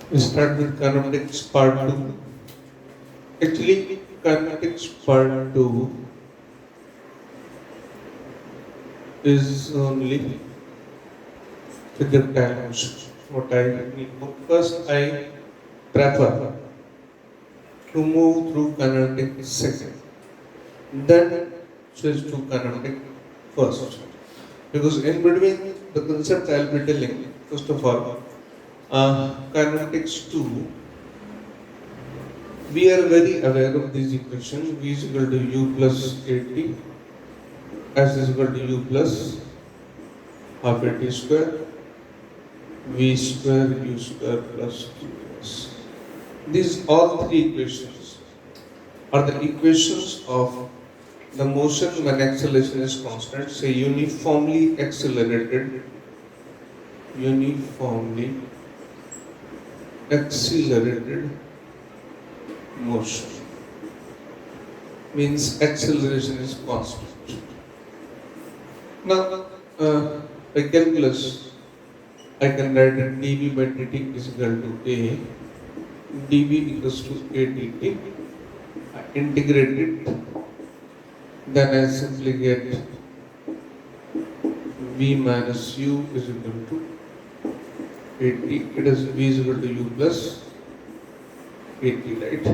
We start with kinematics part 2. Actually, kinematics part 2 is only projectile motion. What I need first, I prefer to move through kinetic second, then switch to kinematic first. Because in between the concept I'll be telling, first of all, kinematics 2, we are very aware of these equations. V is equal to u plus 80, s is equal to u plus half a t square, v square u square plus 2s. These all three equations are the equations of the motion when acceleration is constant, say uniformly accelerated motion means acceleration is constant. Now, by calculus, I can write that dv by dt is equal to a dv equals to a dt. I integrate it, then I simply get v minus u is equal to 80. It is v is equal to u plus 80, right?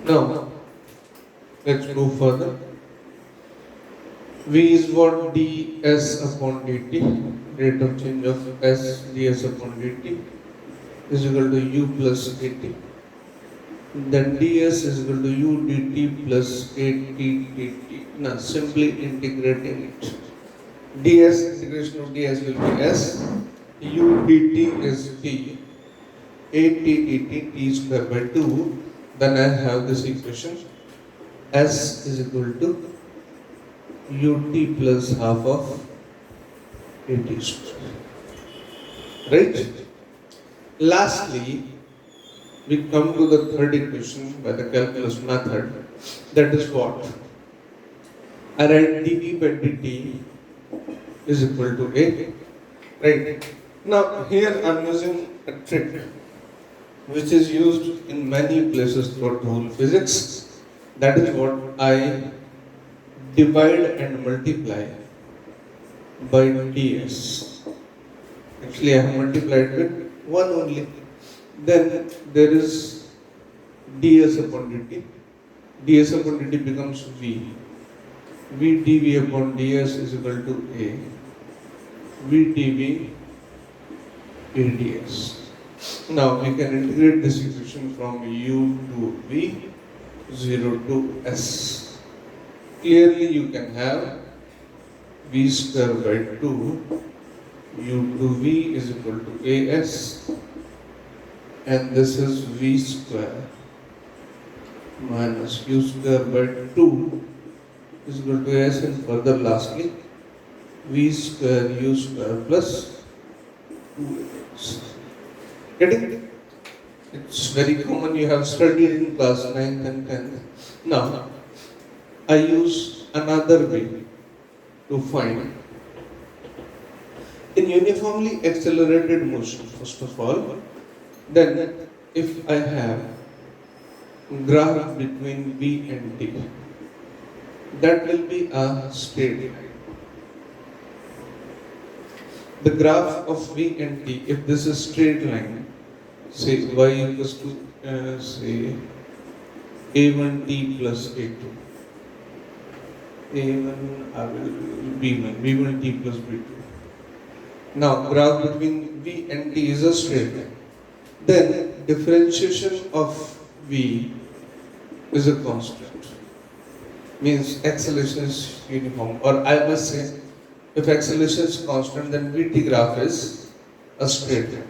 Now, let's move further. V is what ds upon dt, rate of change of s ds upon dt is equal to u plus 80. Then ds is equal to u dt plus 80 dt. Now, simply integrating it. ds, integration of ds will be s, u dt is t, 80 dt t square by 2. Then I have this equation, s is equal to ut plus half of 80 square. Right? Lastly, we come to the third equation by the calculus method. That is what? I write dv by dt is equal to a. Right? Now, here I am using a trick which is used in many places throughout the whole physics. That is what I divide and multiply by ds. Actually, I have multiplied with 1 only. Then there is ds upon dt. ds upon dt becomes v. v dv upon ds is equal to a. v dv a ds. Now we can integrate this equation from u to v, 0 to s. Clearly you can have v square by 2, u to v is equal to as, and this is v square minus u square by 2 is equal to s, and further lastly v square u square plus 2s. Getting it? It's very common, you have studied in class 9th and 10th. Now, I use another way to find in uniformly accelerated motion, first of all. Then, if I have graph between v and t, that will be a straight line. The graph of v and t, if this is straight line, say y equals to say a1t plus a2, a1 b1t plus b2. Now, graph between v and t is a straight line. Then differentiation of v is a constant, means acceleration is uniform, or I must say, if acceleration is constant, then Vt graph is a straight line.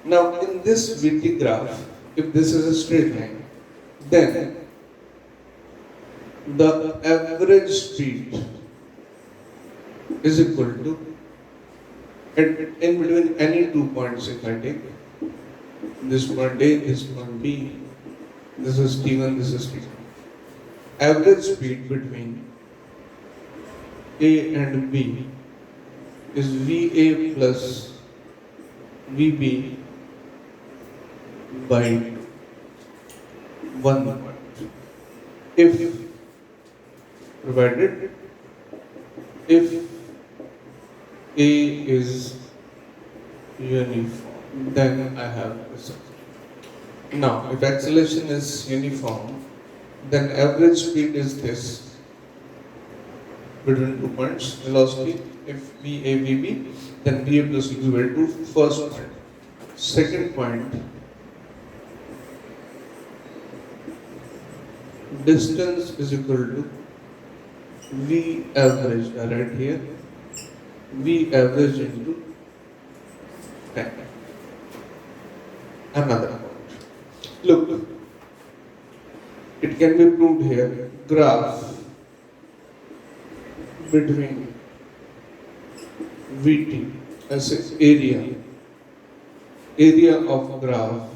Now, in this Vt graph, if this is a straight line, then the average speed is equal to, in between any 2 points, if I take this point A, this point B, this is T1, this is T2. average speed between A and B is VA plus VB by 2. 1 point. If provided if A is uniform, then I have result. Now, if acceleration is uniform, then average speed is this between 2 points velocity. If VA VB, then VA plus VB by 2, first point. Second point, distance is equal to V average, right here, V average into time. Another point. Look, it can be proved here, graph between VT as area of graph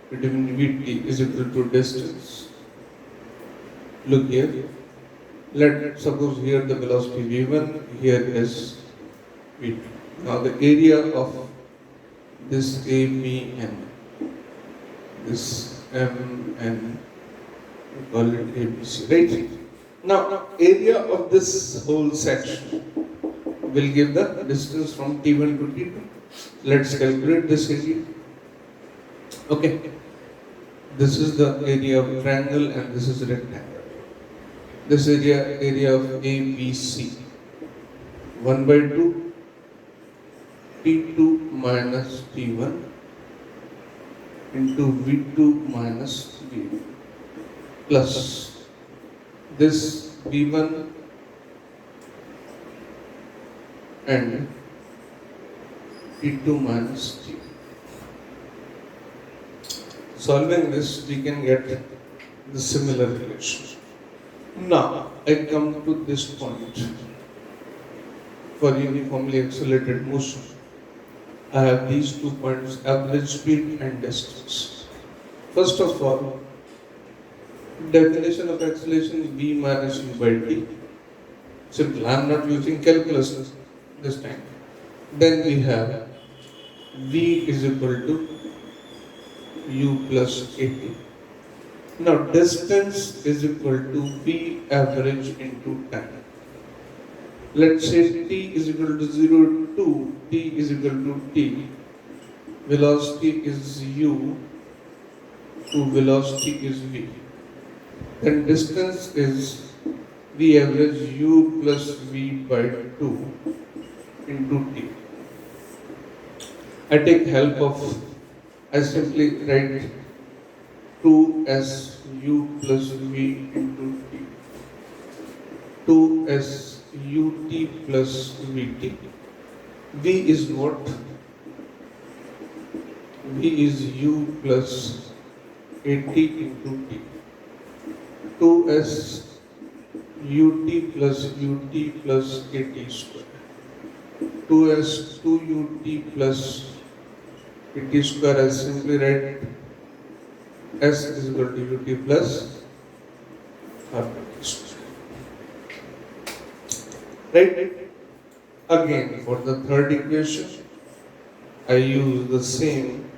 between VT is equal to distance. Look here, let suppose here the velocity V1, here is V2. Now the area of this ABN, this MN, we call it ABC, right? Now area of this whole section will give the distance from T1 to T2. Let's calculate this area. Okay, this is the area of triangle and this is rectangle. This area of ABC, 1 by 2 T2 minus T1 into V2 minus V1 plus this V1 and T2 minus T1. Solving this, we can get the similar relation. Now, I come to this point. For uniformly accelerated motion, I have these 2 points, average speed and distance. First of all, definition of acceleration V minus U by T. Simple, I am not using calculus this time. Then we have V is equal to U plus AT. Now distance is equal to V average into time. Let's say T is equal to 0 to T is equal to T. Velocity is U to velocity is V. Then distance is V average U plus V by 2 into T. I take help of, I simply write 2S U plus V into T. 2S UT plus VT. V is what? V is U plus AT into T. 2S UT plus UT plus AT square. 2S 2UT plus AT square, I simply write S is equal to UT plus RT square. Right? Again, for the third equation, I use the same.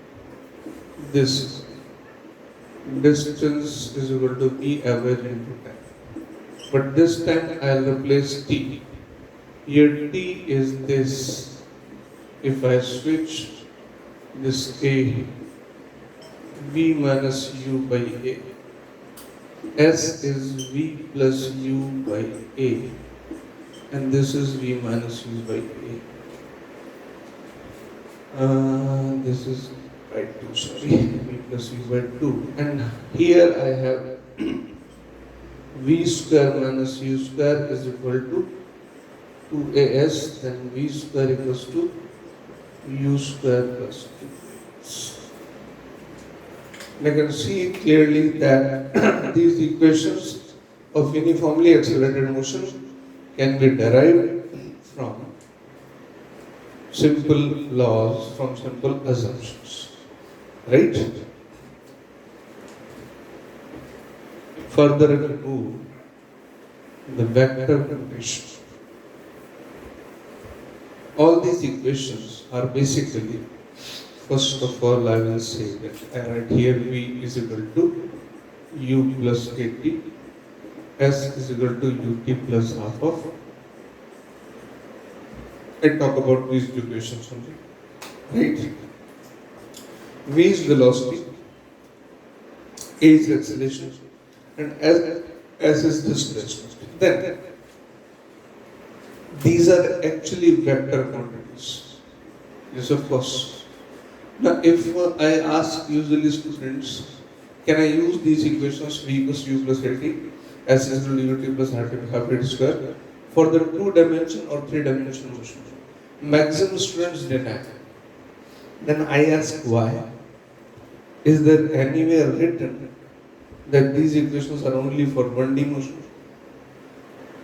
This distance is equal to V average into time. But this time I will replace T. Here T is this. If I switch this A, V minus U by A. S is V plus U by A. And this is V minus U by A. This is by 2, sorry, V plus U by 2. And here I have V square minus U square is equal to 2AS, then V square equals to U square plus 2. I can see clearly that these equations of uniformly accelerated motion can be derived from simple laws, from simple assumptions, right? Further we move the vector notation. All these equations are basically, first of all, I will say that I write here V is equal to U plus AT, S is equal to UT plus half of. I talk about these equations only. Right? V is velocity, A is acceleration, and S is displacement. Then, these are actually vector quantities. Yes, of course. Now, if I ask usually students, can I use these equations V equals U plus AT, S is equal to UT plus half AT square for the 2-dimension or 3-dimensional motion? Maximum students deny. Then I ask why? Is there anywhere written that these equations are only for 1D motion?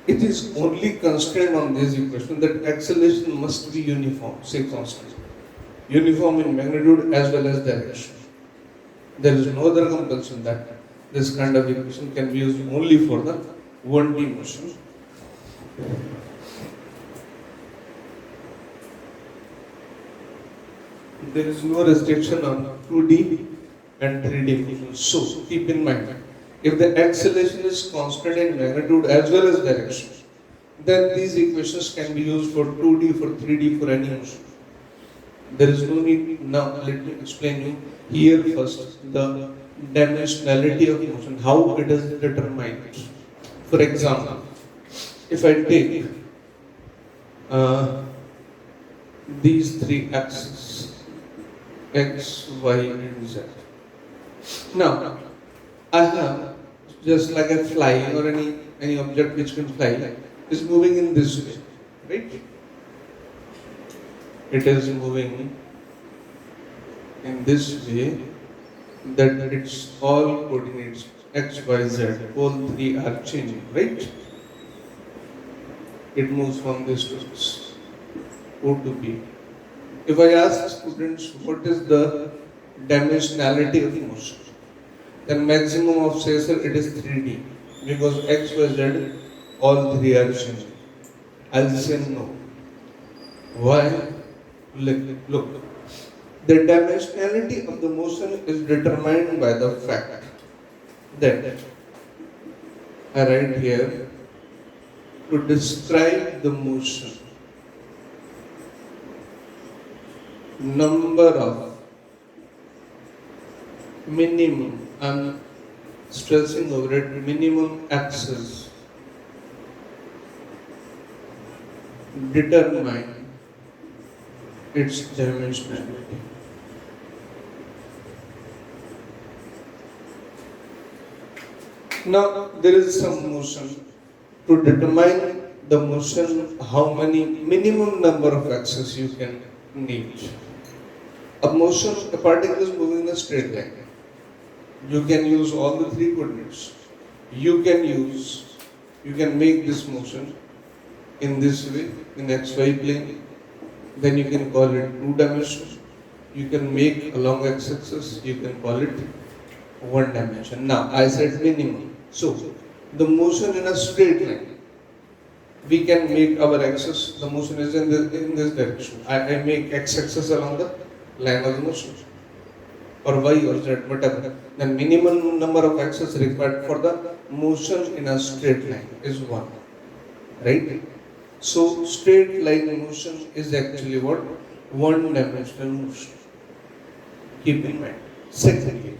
It is only constrained on this equation that acceleration must be uniform, say constant. Uniform in magnitude as well as direction. There is no other compulsion that this kind of equation can be used only for the 1D motion. There is no restriction on 2D and 3D motion. So keep in mind, if the acceleration is constant in magnitude as well as direction, then these equations can be used for 2D, for 3D, for any motion. There is no need. Now let me explain you here first the dimensionality of motion, how it is determined. For example, if I take these three axes, X, Y, and Z. Now, I have just like a fly or any object which can fly is moving in this way, right? It is moving in this way that its all coordinates X, Y, Z, all three are changing, right? It moves from this to this, O to B. If I ask students what is the dimensionality of motion, then maximum of say sir it is 3D because X, Y, Z all three are changing. I'll say no. Why? Look. The dimensionality of the motion is determined by the fact that I write here to describe the motion, number of minimum, I'm stressing over it, minimum axes determine its dimensionality. Now there is some motion. To determine the motion, how many minimum number of axes you can need. A motion, a particle is moving in a straight line. You can use all the three coordinates. You can make this motion in this way, in XY plane. Then you can call it 2-dimensional. You can make along x-axis, you can call it 1-dimension. Now, I said minimum. So, the motion in a straight line, we can make our axis, the motion is in this direction. I make x-axis along the line of the motion, or y or z, whatever. The minimum number of axes required for the motion in a straight line is 1, right? So straight line motion is actually what? 1-dimensional motion. Keep in mind. Secondly,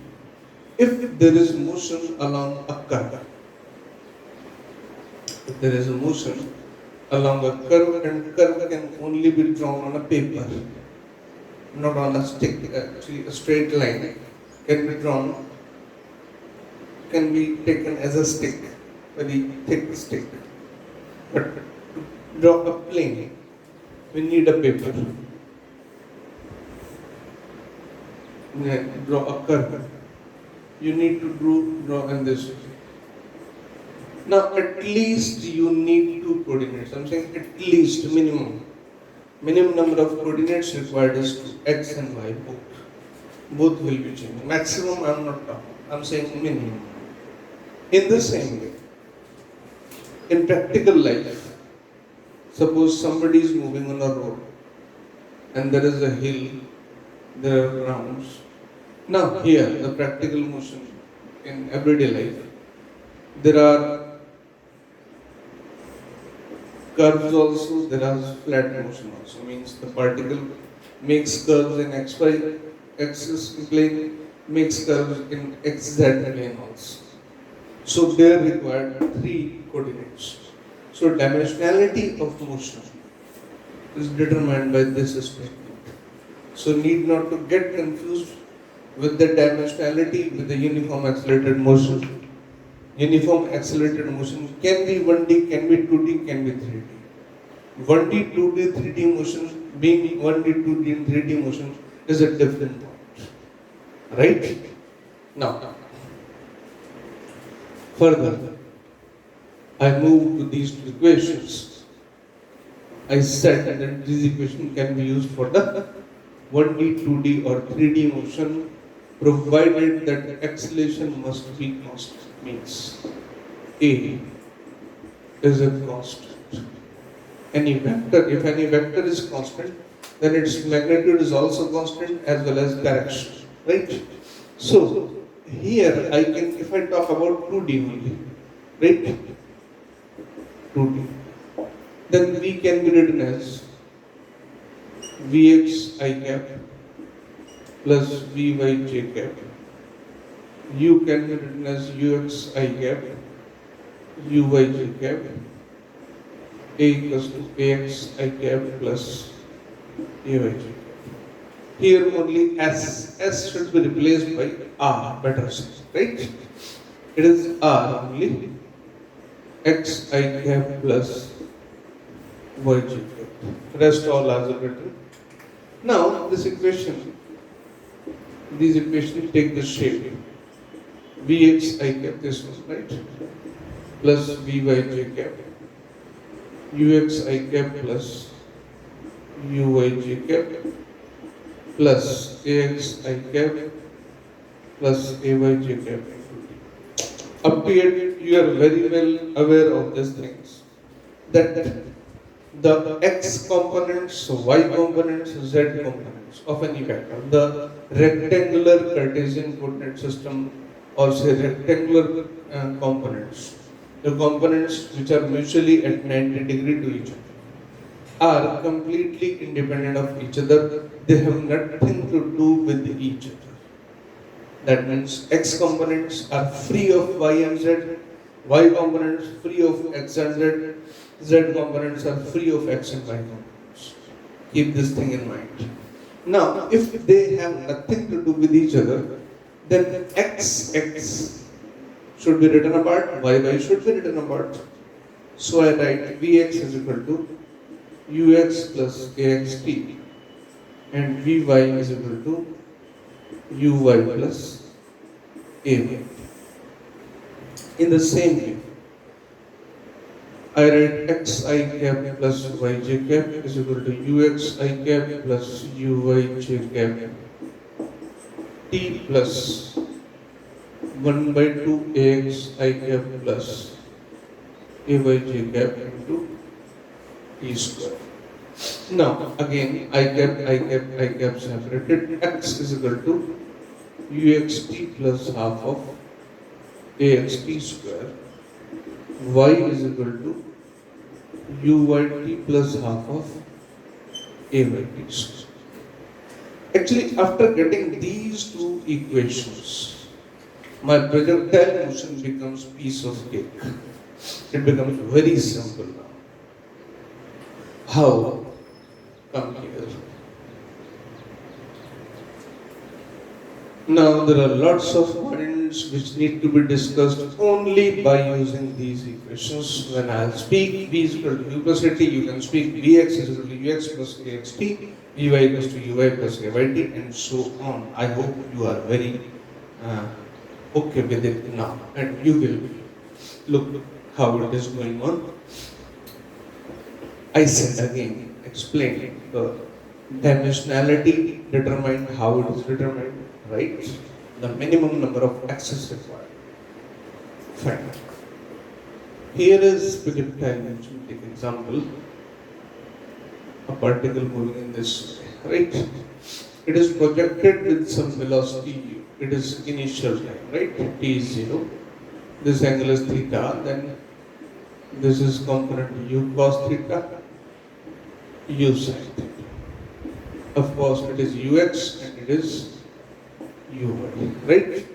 if there is motion along a curve, if there is a motion along a curve, and curve can only be drawn on a paper, not on a stick. Actually, a straight line can be drawn, can be taken as a stick, very thick stick. But to draw a plane, we need a paper. Draw a curve. You need to draw in this way. Now, at least you need 2 coordinates. I'm saying at least minimum. Minimum number of coordinates required is 2, x and y both. Both will be changing. Maximum I'm not talking. I'm saying minimum. In the same way, in practical life, suppose somebody is moving on a road and there is a hill, there are grounds. Now, here, the practical motion in everyday life, there are curves also, there are flat motion also, means the particle makes curves in xy axis plane, makes curves in xz plane also. So they are required three coordinates. So dimensionality of motion is determined by this statement. So need not to get confused with the dimensionality with the uniform accelerated motion. Uniform accelerated motion can be 1D, can be 2D, can be 3D. 1D, 2D, 3D motion being 1D, 2D and 3D motion is a different point. Right? Now, further, I move to these two equations. I said that these equations can be used for the 1D, 2D or 3D motion provided that acceleration must be constant. Means A is a constant. Any vector, if any vector is constant, then its magnitude is also constant as well as direction. Right? So here I can, if I talk about 2D only, right? 2D. Then V can be written as Vx I cap plus Vy j cap. U can be written as Ux I cap, Uy j cap. A equals to Ax I cap plus Ay j cap. Here only S should be replaced by R, better said, right? It is R only. X I cap plus Y j cap. Rest all as written. Now this equation, these equations take the shape Vx I cap, this was right, plus Vy j cap, Ux I cap plus Uy j cap, plus Ax I cap plus Ay j cap. Up to yet, you are very well aware of these things. That the x components, y components, z components of any vector, the rectangular Cartesian coordinate system or say rectangular components, the components which are mutually at 90 degree to each other, are completely independent of each other. They have nothing to do with each other. That means x components are free of y and z, y components free of x and z, z components are free of x and y components. Keep this thing in mind. Now, if they have nothing to do with each other, then x should be written apart, y should be written apart. So I write Vx is equal to Ux plus Axt and Vy is equal to Uy plus Ay. In the same way, I write xi cap plus yj cap is equal to uxi cap plus uyj cap t plus 1 by 2 axi cap plus ayj cap into t square. Now again I cap separated. X is equal to uxt plus half of axt square. Y is equal to uyt plus half of ayt square. Actually, after getting these two equations, my projectile motion becomes piece of cake. It becomes very simple now. How? Come here. Now there are lots of points which need to be discussed only by using these equations. When I'll speak v is equal to u plus at, you can speak vx is equal to ux plus axt, vy equals to uy plus ayt, and so on. I hope you are very okay with it now, and you will look how it is going on. I said again, explain the dimensionality determined, how it is determined, right? The minimum number of axes required. Fine. Here is begin dimension. Take example, a particle moving in this way, right? It is projected with some velocity u. It is initial time, right? T is 0. This angle is theta, then this is component u cos theta, u sin theta. Of course, it is ux and it is uy, right?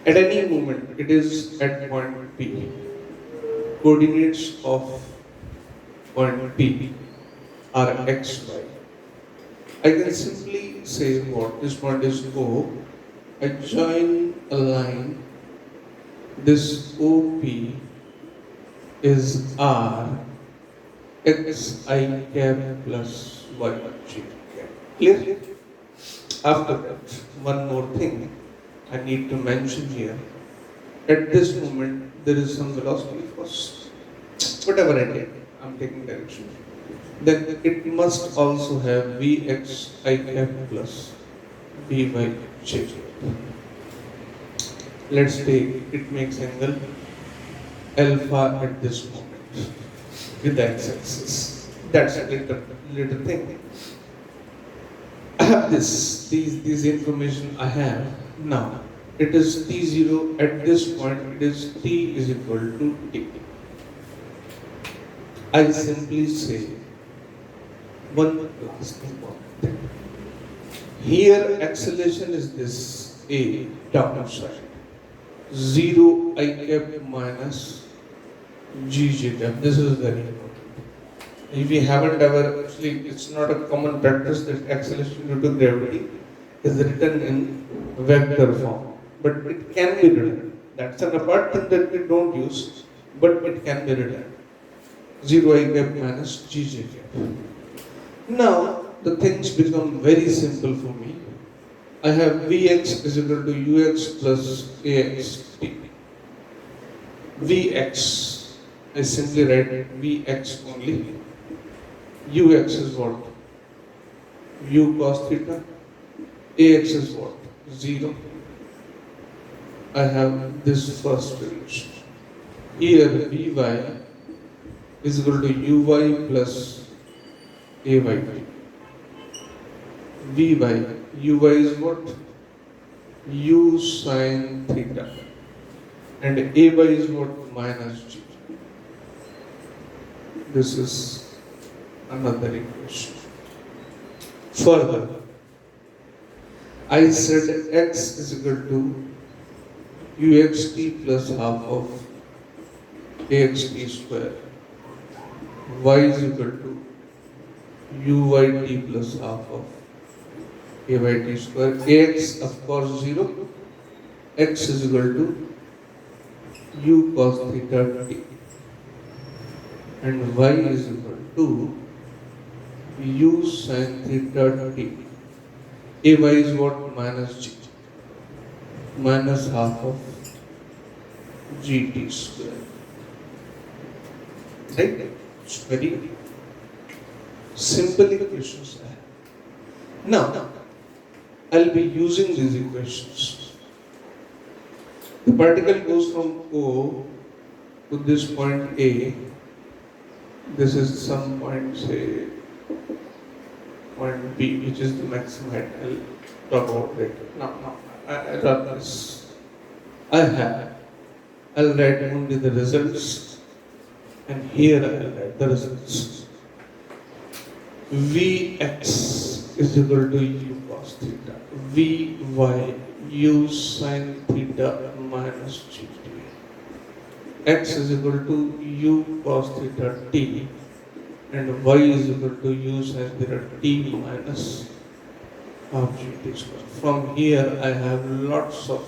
At any moment, it is at point P. Coordinates of point P are x, y. I can simply say what this point is O. I join a line. This OP is R x I cap plus y g cap. Clear? After that, one more thing I need to mention here. At this moment, there is some velocity first. Whatever I get, I'm taking direction. Then it must also have Vx I cap plus Vy j. Let's take it makes angle alpha at this moment with the x-axis. That's a little thing. I have these information I have now. It is T0 at this point, it is T is equal to T. I simply say one last important thing. Here acceleration is this A downside. 0 I cap minus G j cap. This is very important. If we haven't ever, actually it's not a common practice that acceleration due to gravity is written in vector form. But it can be written. That's an apart thing that we don't use, but it can be written. 0 I cap minus G j cap. Now the things become very simple for me. I have Vx is equal to Ux plus Ax t. Vx, I simply write Vx only. Ux is what? U cos theta. Ax is what? 0. I have this first relation. Here Vy is equal to Uy plus Ay t. Vy, Uy is what? U sin theta. And Ay is what? Minus G. This is another equation. Further, I said x is equal to uxt plus half of axt square. Y is equal to uyt plus half of ayt square. Ax of course 0. X is equal to u cos theta t. And y is equal to u sin theta t. Ay is what? Minus g. Minus half of gt square. Right? It's very simple equations. Now, I'll be using these equations. The particle goes from O to this point A. This is some point, say, point B, which is the maximum height. I'll talk about it. No, I write this. I'll write only the results, and here I'll write the results. Vx is equal to u cos theta. Vy u sin theta minus gt. X is equal to u cos theta t, and y is equal to u sin theta t minus half gt square. From here I have lots of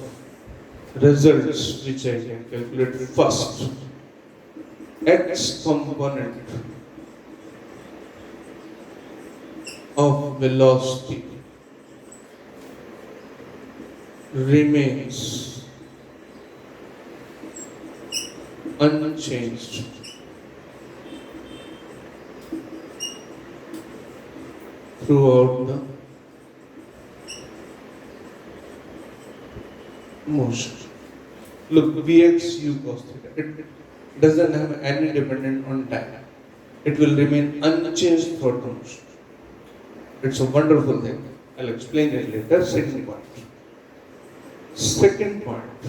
results which I can calculate. First, x component of velocity remains unchanged throughout the motion. Look, Vx u cos theta. It doesn't have any dependent on time. It will remain unchanged throughout the motion. It's a wonderful thing. I'll explain it later. Second point. Second point.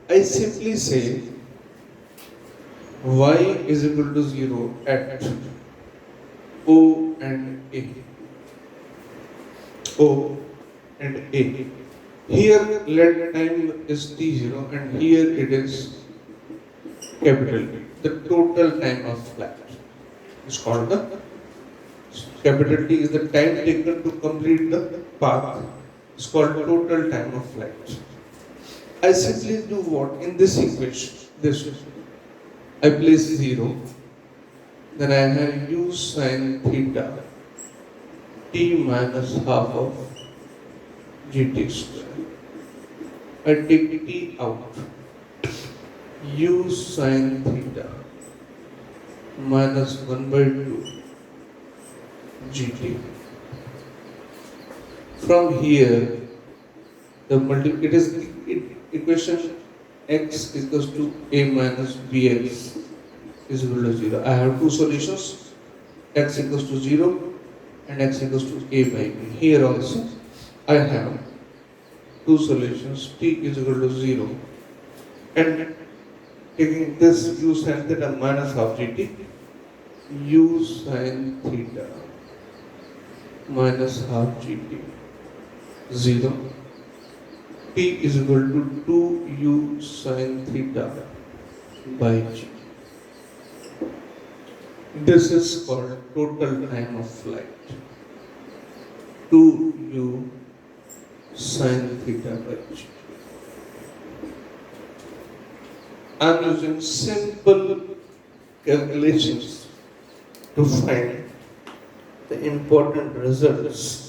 I simply say y is equal to 0 at O and A. O and A. Here let time is t0 and here it is capital T. The total time of flight is called the capital T is the time taken to complete the path. It's called total time of flight. I simply do what in this equation? This I place 0. Then I have u sin theta t minus half of gt square. I take t out. U sin theta minus 1 by 2 gt. From here, equation x equals to a minus bx is equal to 0. I have two solutions, x equals to 0 and x equals to a by b. Here also I have two solutions, t is equal to 0 and taking this u sin theta minus half gt, u sin theta minus half gt 0, t is equal to 2u sin theta by g. This is called total time of flight. 2u sin theta by g. I am using simple calculations to find the important results.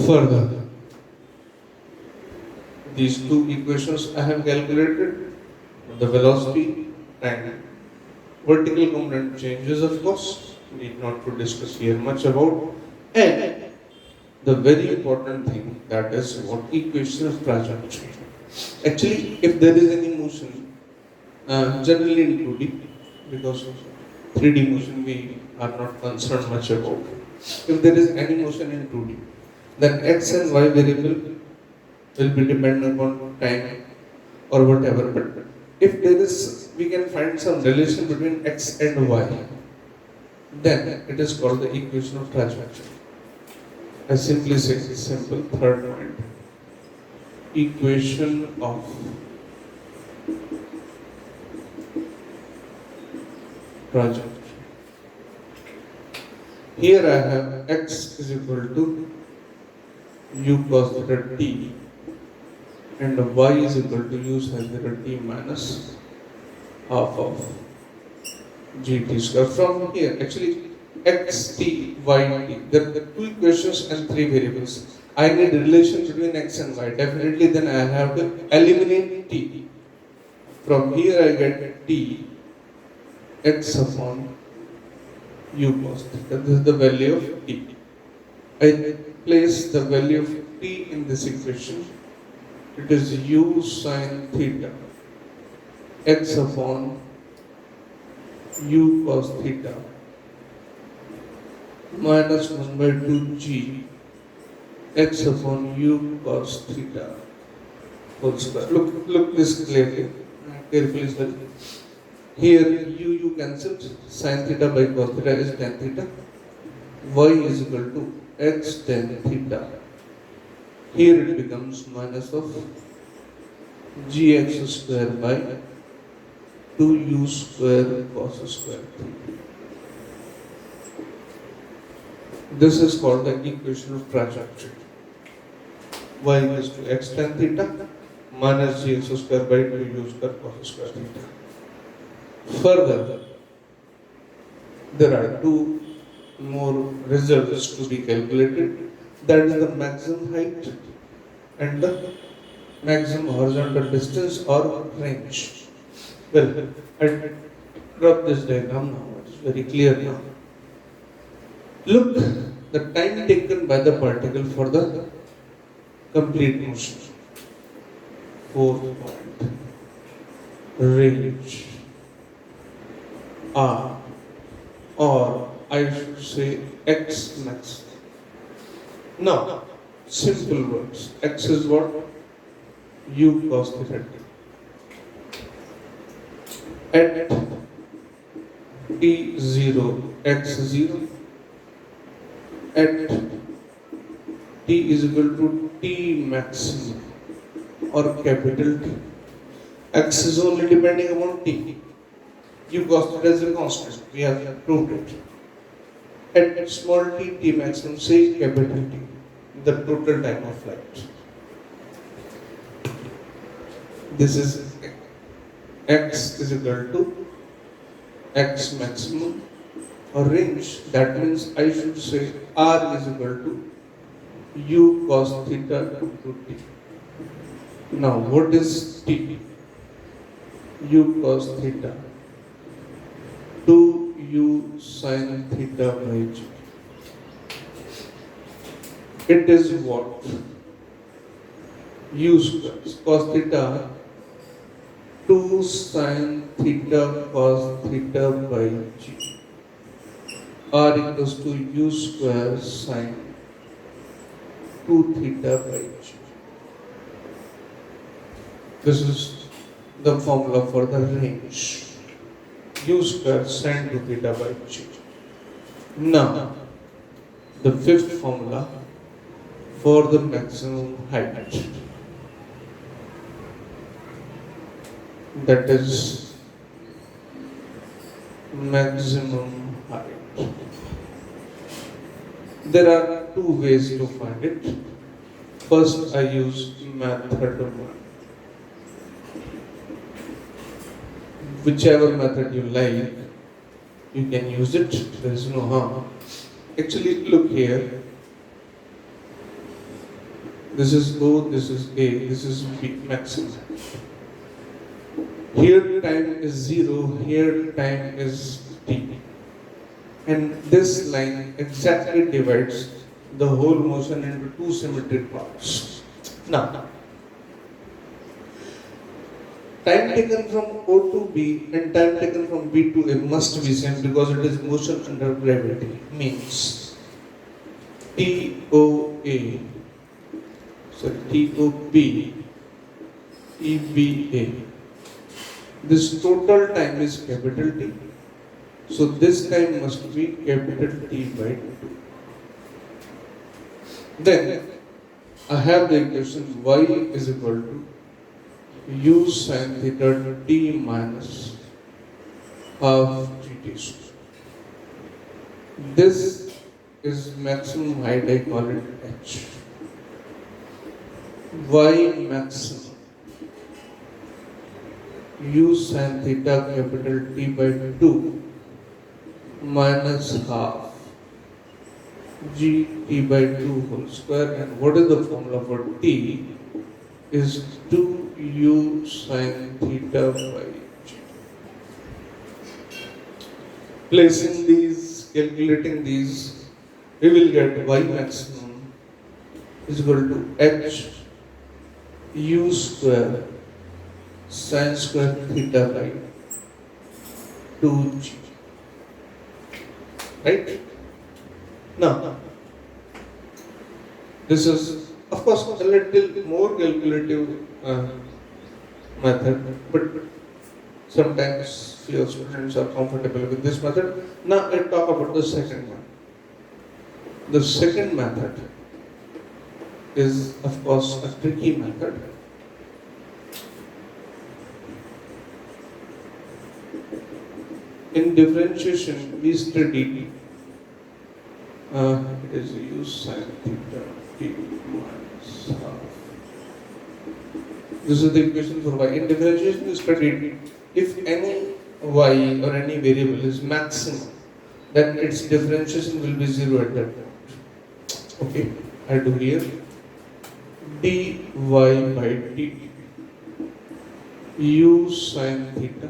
Further, these two equations I have calculated the velocity and vertical component changes, of course, need not to discuss here much about, and the very important thing, that is what equation of trajectory. Actually, if there is any motion, generally in 2D, because 3D motion we are not concerned much about. If there is any motion in 2D, then x and y variable will be dependent upon time or whatever. But if there is, we can find some relation between x and y, then it is called the equation of trajectory. I simply say simple third point. Equation of trajectory. Here I have x is equal to u cos theta t and y is equal to u sin theta t minus half of gt square. From here, actually x t y t, there are two equations and three variables. I need relation between x and y. Definitely, then I have to eliminate t. From here I get t x upon u cos theta. This is the value of t. I place the value of t in this equation. It is u sin theta x upon u cos theta minus 1 by 2 g x upon u cos theta whole square. Look this clearly. Carefully study. Here u cancels. Sin theta by cos theta is tan theta. Y is equal to x tan theta. Here it becomes minus of gx square by 2u square cos square theta. This is called the equation of trajectory. Y equals to x tan theta minus gx square by 2u square cos square theta. Further, there are two more results to be calculated. That is the maximum height and the maximum horizontal distance or range. Well, I drop this diagram now. It is very clear now. Look, the time taken by the particle for the complete motion. 4 point range R, or I should say X max. Now, simple words. X is what? U cos theta. At T0, X0, at T is equal to T maximum or capital T. X is only depending upon T. U cos theta is a constant. We have proved it. At small t, T maximum, say capital T, the total time of flight. This is X is equal to X maximum or range. That means I should say R is equal to U cos theta to T. Now, what is T? U cos theta to U sin theta by G. It is what? U square cos theta 2 sin theta cos theta by G. R equals to U square sin 2 theta by G. This is the formula for the range. U square sin 2 theta by G. Now, the fifth formula for the maximum height. That is maximum height. There are two ways to find it. First, I use method 1. Whichever method you like, you can use it. There is no harm. Actually, look here. This is O, this is A, this is B maximum. Here time is 0, here time is T. And this line exactly divides the whole motion into two symmetric parts. Now, time taken from O to B and time taken from B to A must be same because it is motion under gravity. Means TOA, TOB, TBA. This total time is capital T. So this time must be capital T by 2. Then I have the equation y is equal to U sin theta T minus half GT. This is maximum height, I call it H. Y maximum U sin theta capital T by 2 minus half G T by 2 whole square. And what is the formula for T? Is 2U sin theta by G. Placing these, calculating these, we will get Y maximum is equal to H U square sin square theta by 2G. Right? Now, this is of course a little more calculative method, but sometimes few students are comfortable with this method. Now let's talk about the second one. The second method is of course a tricky method. In differentiation, we studied it is U sin theta T minus half. This is the equation for y. In differentiation, we studied if any y or any variable is maximum, then its differentiation will be 0 at that point. Okay. I do here dy by dt u sin theta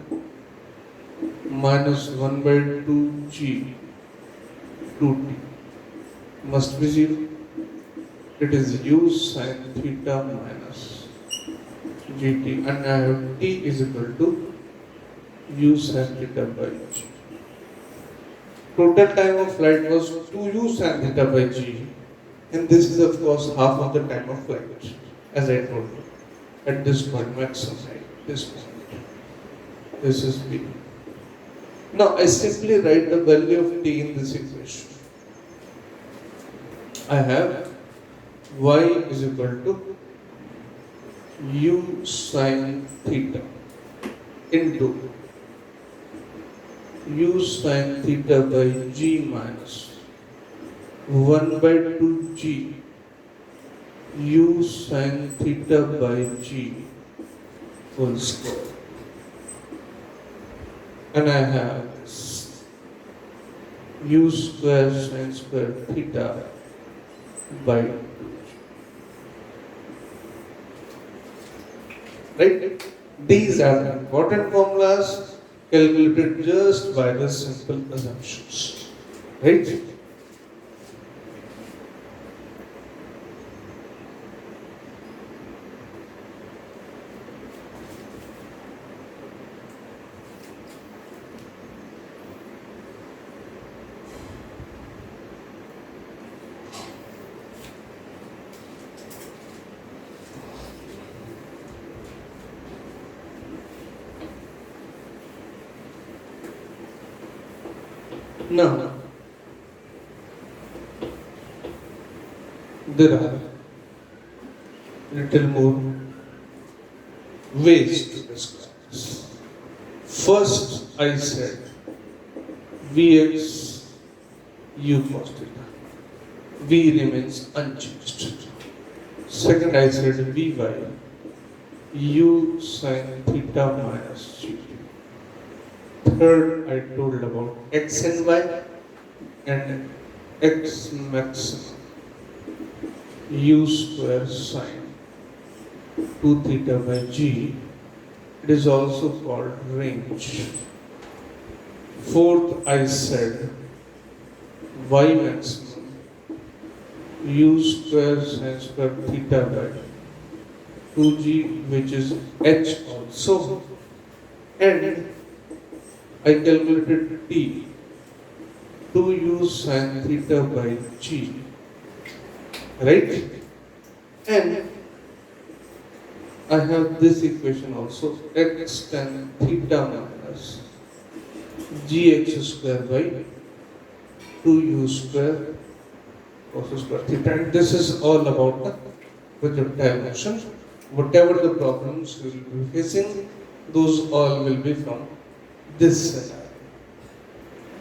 minus 1 by 2g 2t must be 0. It is u sin theta minus gt, and I have t is equal to u sin theta by g. Total time of flight was 2u sin theta by g, and this is of course half of the time of flight, as I told you. At this point, maximum height, this point. This is b. Now I simply write the value of t in this equation. I have y is equal to u sin theta into u sin theta by g minus 1 by 2g u sin theta by g whole square. And I have this u square sin square theta by 2g. Right? These are the important formulas calculated just by the simple assumptions. Right? Now, there are little more ways to describe this. First, I said Vx u cos theta. V remains unchanged. Second, I said Vy u sin theta minus g. Third, I told about x and y and x maximum u square sin 2 theta by g. It is also called range. Fourth, I said y maximum u square sin square theta by 2g, which is h also, and I calculated t 2u sin theta by g, right? And I have this equation also, x tan theta minus gx square by 2u square cos square theta. And this is all about the projectile motion. Whatever the problems you will be facing, those all will be from this scenario.